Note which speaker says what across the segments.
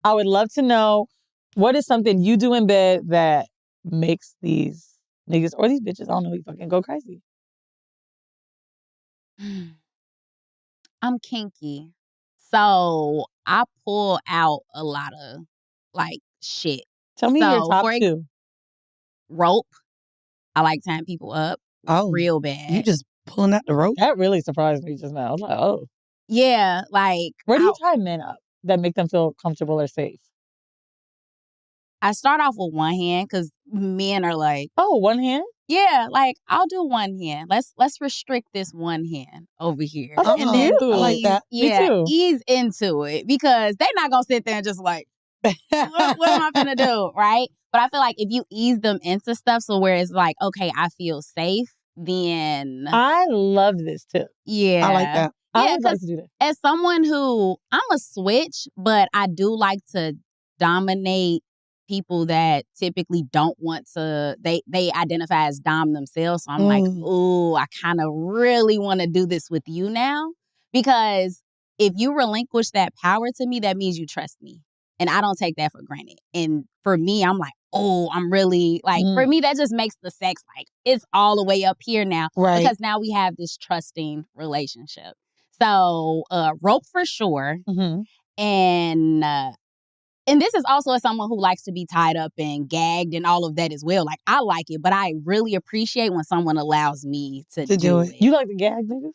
Speaker 1: I would love to know what is something you do in bed that makes these niggas or these bitches, I don't know, you fucking go crazy.
Speaker 2: I'm kinky. So I pull out a lot of like shit.
Speaker 1: Tell me your top two.
Speaker 2: Rope. I like tying people up real bad.
Speaker 3: You just pulling out the rope?
Speaker 1: That really surprised me just now. I was like, oh.
Speaker 2: Yeah, like...
Speaker 1: Where do you tie men up that make them feel comfortable or safe?
Speaker 2: I start off with one hand because men are like...
Speaker 1: Oh, one hand?
Speaker 2: Yeah, like, I'll do one hand. Let's restrict this one hand over here.
Speaker 1: Oh, and then
Speaker 3: I like that.
Speaker 2: Yeah,
Speaker 1: me too.
Speaker 2: Ease into it because they're not going to sit there and just like, what am I finna do, right? But I feel like if you ease them into stuff so where it's like, okay, I feel safe, then...
Speaker 1: I love this too.
Speaker 2: Yeah.
Speaker 3: I like that.
Speaker 1: I would like to do that.
Speaker 2: As someone who... I'm a switch, but I do like to dominate people that typically don't want to... They identify as dom themselves. So I'm like, ooh, I kind of really want to do this with you now. Because if you relinquish that power to me, that means you trust me. And I don't take that for granted. And for me, I'm like, oh, I'm really, like, for me, that just makes the sex, like, it's all the way up here now.
Speaker 3: Right.
Speaker 2: Because now we have this trusting relationship. So, rope for sure.
Speaker 1: Mm-hmm.
Speaker 2: And this is also as someone who likes to be tied up and gagged and all of that as well. Like, I like it, but I really appreciate when someone allows me to do it.
Speaker 1: You like to gag niggas?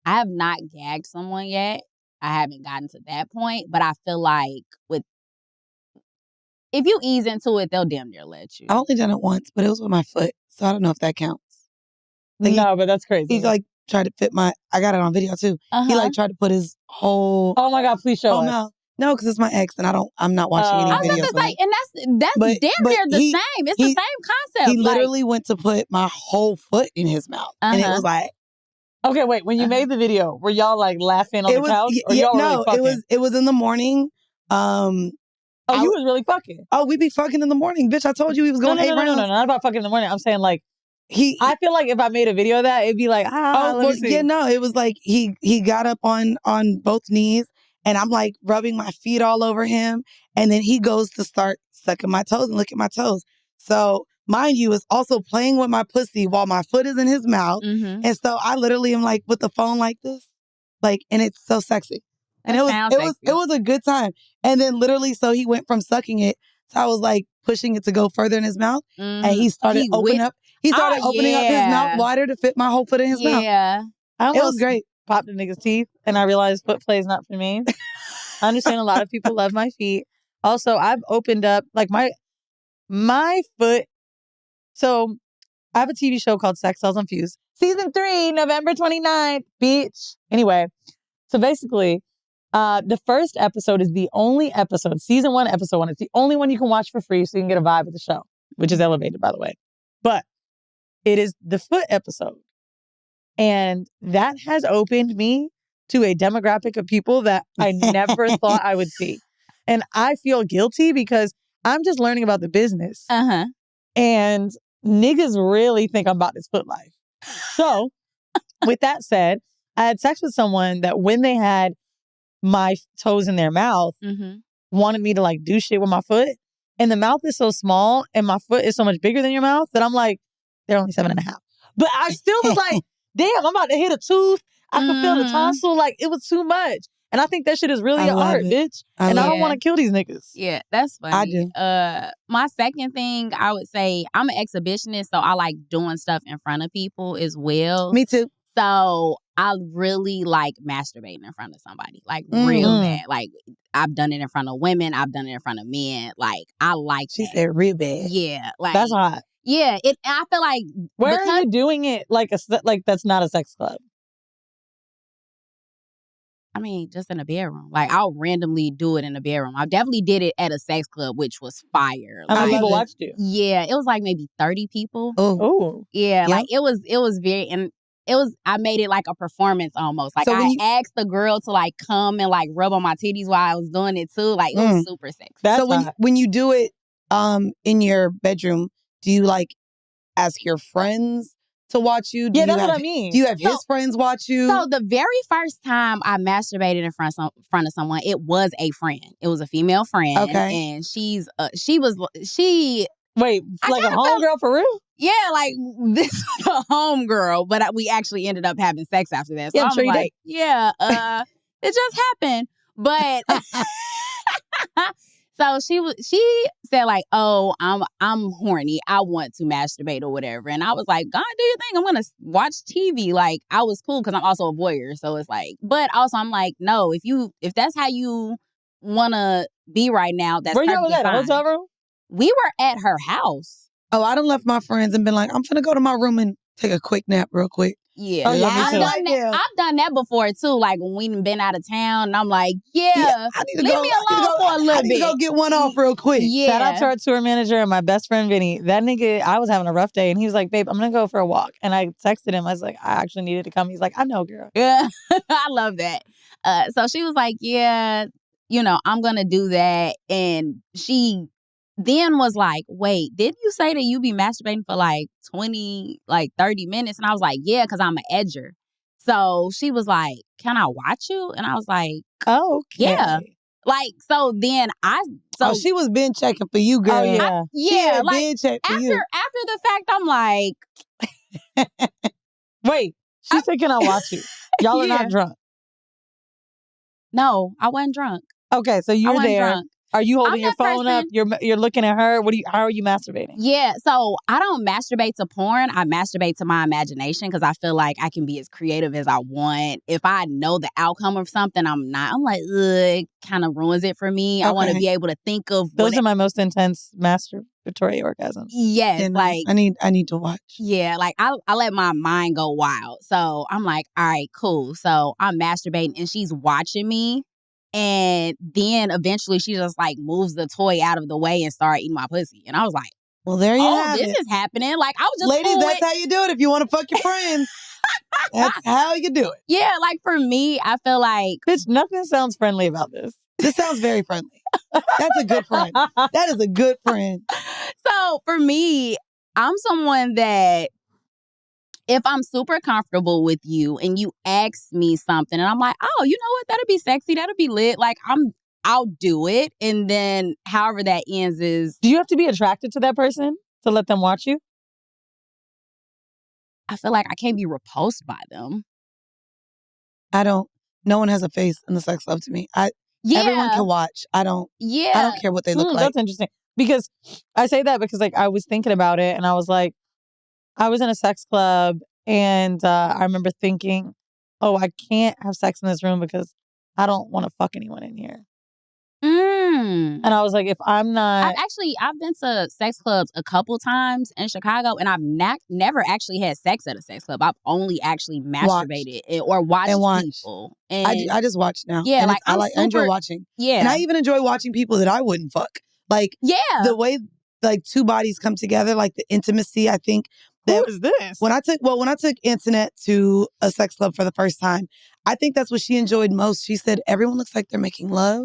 Speaker 2: I have not gagged someone yet. I haven't gotten to that point, but I feel like if you ease into it, they'll damn near let you.
Speaker 3: I only done it once, but it was with my foot, so I don't know if that counts.
Speaker 1: Like but that's crazy.
Speaker 3: He like tried to fit I got it on video too. He like tried to put his whole...
Speaker 1: Oh my God, please show us.
Speaker 3: No, because it's my ex and I'm not watching any videos.
Speaker 2: I was about to say, and that's damn near the same. It's the same concept.
Speaker 3: He literally went to put my whole foot in his mouth. And it was like...
Speaker 1: Okay, wait. When you made the video, were y'all like laughing on the couch? Or y'all really fucking?
Speaker 3: it was in the morning.
Speaker 1: You was really fucking?
Speaker 3: Oh, we be fucking in the morning, bitch. I told you he was going 8 rounds.
Speaker 1: No, not about fucking in the morning. I'm saying like, I feel like if I made a video of that, it'd be like, let me see.
Speaker 3: Yeah, no, it was like he got up on both knees and I'm like rubbing my feet all over him. And then he goes to start sucking my toes and look at my toes. So... mind you, is also playing with my pussy while my foot is in his mouth. Mm-hmm. And so I literally am like with the phone like this. Like, and it's so sexy. And it was a good time. And then literally, so he went from sucking it to I was like pushing it to go further in his mouth. Mm-hmm. And he started opening up his mouth wider to fit my whole foot in his mouth.
Speaker 2: Yeah.
Speaker 1: It was great. Popped the nigga's teeth and I realized foot play is not for me. I understand a lot of people love my feet. Also, I've opened up like my foot. So I have a TV show called Sex Sells and Fuse. Season 3, November 29th, bitch. Anyway, so basically, the first episode is the only episode, season 1, episode 1. It's the only one you can watch for free so you can get a vibe of the show, which is elevated, by the way. But it is the foot episode. And that has opened me to a demographic of people that I never thought I would see. And I feel guilty because I'm just learning about the business.
Speaker 2: Uh-huh.
Speaker 1: And niggas really think I'm about this foot life. So, with that said, I had sex with someone that when they had my toes in their mouth, wanted me to like do shit with my foot. And the mouth is so small and my foot is so much bigger than your mouth that I'm like, they're only 7.5. But I still was like, damn, I'm about to hit a tooth. I can feel the tonsil. Like, it was too much. And I think that shit is really an art, bitch. I don't want to kill these niggas.
Speaker 2: Yeah, that's funny.
Speaker 3: I do.
Speaker 2: My second thing, I would say, I'm an exhibitionist, so I like doing stuff in front of people as well.
Speaker 3: Me too.
Speaker 2: So I really like masturbating in front of somebody, like real bad. Like, I've done it in front of women. I've done it in front of men. Like, I like
Speaker 3: She said real bad.
Speaker 2: Yeah. Like,
Speaker 1: that's hot.
Speaker 2: Yeah. I feel like...
Speaker 1: Where are you doing it like that's not a sex club?
Speaker 2: I mean, just in a bedroom. Like, I'll randomly do it in a bedroom. I definitely did it at a sex club, which was fire.
Speaker 1: How many people watched you?
Speaker 2: Yeah, it was like maybe 30 people.
Speaker 1: Oh.
Speaker 2: Yeah, like it was very, and it was, I made it like a performance almost. Like, I asked the girl to like come and like rub on my titties while I was doing it too. Like, it was super sexy.
Speaker 3: So when you do it in your bedroom, do you like ask your friends to watch you?
Speaker 1: Yeah, that's what I mean.
Speaker 3: Do you have his friends watch you?
Speaker 2: So the very first time I masturbated in front of someone, it was a friend. It was a female friend.
Speaker 3: Okay.
Speaker 2: And she
Speaker 1: Wait, like a homegirl for real?
Speaker 2: yeah, like this was a homegirl, but we actually ended up having sex after that. So
Speaker 1: Yeah, I'm
Speaker 2: I
Speaker 1: sure
Speaker 2: was
Speaker 1: you
Speaker 2: like, yeah, it just happened. But so she said like, oh, I'm horny. I want to masturbate or whatever. And I was like, God, do your thing. I'm gonna watch TV. Like I was cool because I'm also a voyeur. So it's like, but also I'm like, no, if that's how you wanna be right now, that's
Speaker 1: Where y'all
Speaker 2: perfectly
Speaker 1: was at? A
Speaker 2: fine.
Speaker 1: hotel room?
Speaker 2: We were at her house.
Speaker 3: Oh, I done left my friends and been like, I'm finna go to my room and take a quick nap real quick.
Speaker 2: Yeah.
Speaker 1: Oh, yeah, me
Speaker 2: I've
Speaker 1: too.
Speaker 2: done that.
Speaker 3: Yeah.
Speaker 2: I've done that before too. Like when we been out of town, and I'm like,
Speaker 3: I need to
Speaker 2: leave
Speaker 3: go.
Speaker 2: me alone for a little
Speaker 3: I need to go
Speaker 2: bit.
Speaker 3: get one off real quick.
Speaker 2: Yeah.
Speaker 1: Shout out to our tour manager and my best friend Vinny. That nigga, I was having a rough day and he was like, babe, I'm gonna go for a walk. And I texted him. I was like, I actually needed to come. He's like, I know, girl.
Speaker 2: Yeah, I love that. So she was like, yeah, I'm gonna do that. And she then was like, wait, didn't you say that you be masturbating for like 20, like 30 minutes? And I was like, yeah, because I'm an edger. So she was like, can I watch you? And I was like,
Speaker 1: Oh, okay.
Speaker 2: yeah. Like, so then
Speaker 3: She was been checking for you, girl.
Speaker 1: Oh, yeah.
Speaker 2: yeah, like
Speaker 3: been checking for
Speaker 2: after
Speaker 3: you.
Speaker 2: the fact, I'm like,
Speaker 1: Wait, she said, can I watch you? Y'all are
Speaker 2: Yeah.
Speaker 1: not drunk.
Speaker 2: no, I wasn't drunk.
Speaker 1: Okay, so
Speaker 2: I
Speaker 1: you're
Speaker 2: wasn't
Speaker 1: there.
Speaker 2: drunk.
Speaker 1: Are you holding your
Speaker 2: that
Speaker 1: phone up? You're looking at her. How are you masturbating?
Speaker 2: Yeah, so I don't masturbate to porn. I masturbate to my imagination because I feel like I can be as creative as I want. If I know the outcome of something, I'm like, ugh, it kind of ruins it for me. I want to
Speaker 3: Okay.
Speaker 2: be able to think of
Speaker 1: Those are my most intense masturbatory orgasms.
Speaker 2: yes,
Speaker 3: And
Speaker 2: like
Speaker 3: I need to watch.
Speaker 2: yeah, like I let my mind go wild. So I'm like, all right, cool. So I'm masturbating and she's watching me. And then eventually she just like moves the toy out of the way and started eating my pussy. And I was like,
Speaker 3: Well, there you have
Speaker 2: this
Speaker 3: it.
Speaker 2: is happening. Like I was just
Speaker 3: Ladies,
Speaker 2: cool
Speaker 3: that's how you do it if you want to fuck your friends. That's how you do it.
Speaker 2: yeah, like for me, I feel like
Speaker 1: Bitch, nothing sounds friendly about this.
Speaker 3: This sounds very friendly. That's a good friend. That is a good friend.
Speaker 2: so for me, I'm someone that if I'm super comfortable with you and you ask me something and I'm like, oh, you know what? That'll be sexy. That'll be lit. Like I'll do it. And then however that ends is
Speaker 1: Do you have to be attracted to that person to let them watch you?
Speaker 2: I feel like I can't be repulsed by them.
Speaker 3: No one has a face in the sex club to me.
Speaker 2: Yeah.
Speaker 3: Everyone can watch. I don't care what they look like.
Speaker 1: That's interesting. Because I say that because like I was thinking about it and I was like, I was in a sex club and I remember thinking, oh, I can't have sex in this room because I don't want to fuck anyone in here. And I was like, if I'm not...
Speaker 2: I've been to sex clubs a couple times in Chicago and I've never actually had sex at a sex club. I've only actually masturbated or watched people. And
Speaker 3: I just watch now.
Speaker 2: Yeah,
Speaker 3: and
Speaker 2: like
Speaker 3: I enjoy watching.
Speaker 2: Yeah.
Speaker 3: And I even enjoy watching people that I wouldn't fuck. Like the way like two bodies come together, like the intimacy, I think that
Speaker 1: Who is this?
Speaker 3: when I took Internet to a sex club for the first time, I think that's what she enjoyed most. She said, everyone looks like they're making love.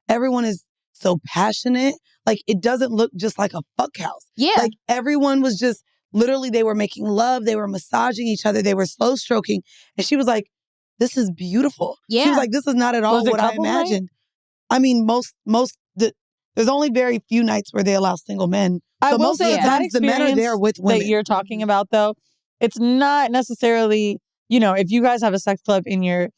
Speaker 3: Everyone is so passionate. Like, it doesn't look just like a fuck house.
Speaker 2: Yeah.
Speaker 3: Like, everyone was just, literally, they were making love. They were massaging each other. They were slow stroking. And she was like, this is beautiful.
Speaker 2: Yeah.
Speaker 3: She was like, this is not at all what I imagined. I mean, there's only very few nights where they allow single men.
Speaker 1: I
Speaker 3: So
Speaker 1: will
Speaker 3: most
Speaker 1: say
Speaker 3: of the times, the men are there with women.
Speaker 1: that you're talking about, though, it's not necessarily, if you guys have a sex club in your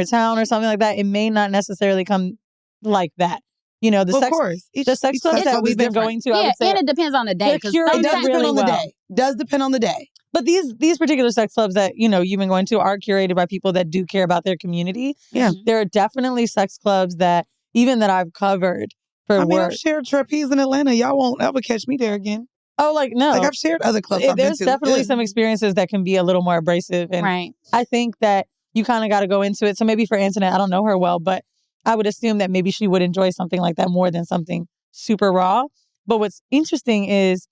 Speaker 1: town or something like that, it may not necessarily come like that.
Speaker 3: Of course.
Speaker 1: The sex clubs that we've been going to, I would say,
Speaker 2: and it depends on the day.
Speaker 1: they're curated
Speaker 3: It does depend
Speaker 1: really
Speaker 3: on the
Speaker 1: well.
Speaker 3: day. Does depend on the day.
Speaker 1: But these particular sex clubs that, you've been going to are curated by people that do care about their community.
Speaker 3: Yeah.
Speaker 1: There are definitely sex clubs that, even that I've covered for work.
Speaker 3: I've shared trapeze in Atlanta. Y'all won't ever catch me there again.
Speaker 1: Oh, like, no.
Speaker 3: Like, I've shared other clubs I've been
Speaker 1: There's
Speaker 3: to.
Speaker 1: definitely some experiences that can be a little more abrasive. And
Speaker 2: Right.
Speaker 1: I think that you kind of got to go into it. So maybe for Antoinette, I don't know her well, but I would assume that maybe she would enjoy something like that more than something super raw. But what's interesting is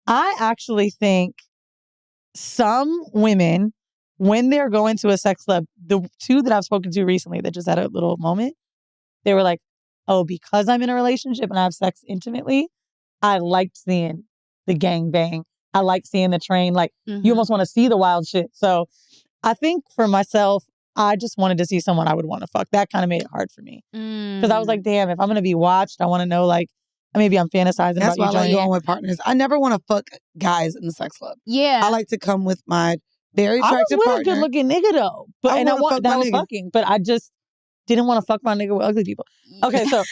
Speaker 1: I actually think some women, when they're going to a sex club, the two that I've spoken to recently that just had a little moment, they were like, oh, because I'm in a relationship and I have sex intimately, I liked seeing the gangbang I like seeing the train. Like,
Speaker 2: Mhm.
Speaker 1: you almost want to see the wild shit. So I think for myself, I just wanted to see someone I would want to fuck. That kind of made it hard for me. Because I was like, damn, if I'm going to be watched, I want to know, like, maybe I'm fantasizing
Speaker 3: That's
Speaker 1: about
Speaker 3: why
Speaker 1: you
Speaker 3: I like
Speaker 1: joining.
Speaker 3: going with partners. I never want to fuck guys in the sex club.
Speaker 2: Yeah.
Speaker 3: I like to come with my very
Speaker 1: I was
Speaker 3: attractive
Speaker 1: with a
Speaker 3: partner.
Speaker 1: good looking nigga though. But
Speaker 3: I wanna fuck
Speaker 1: that
Speaker 3: my
Speaker 1: was
Speaker 3: nigga.
Speaker 1: fucking. But I just didn't want to fuck my nigga with ugly people. Okay, so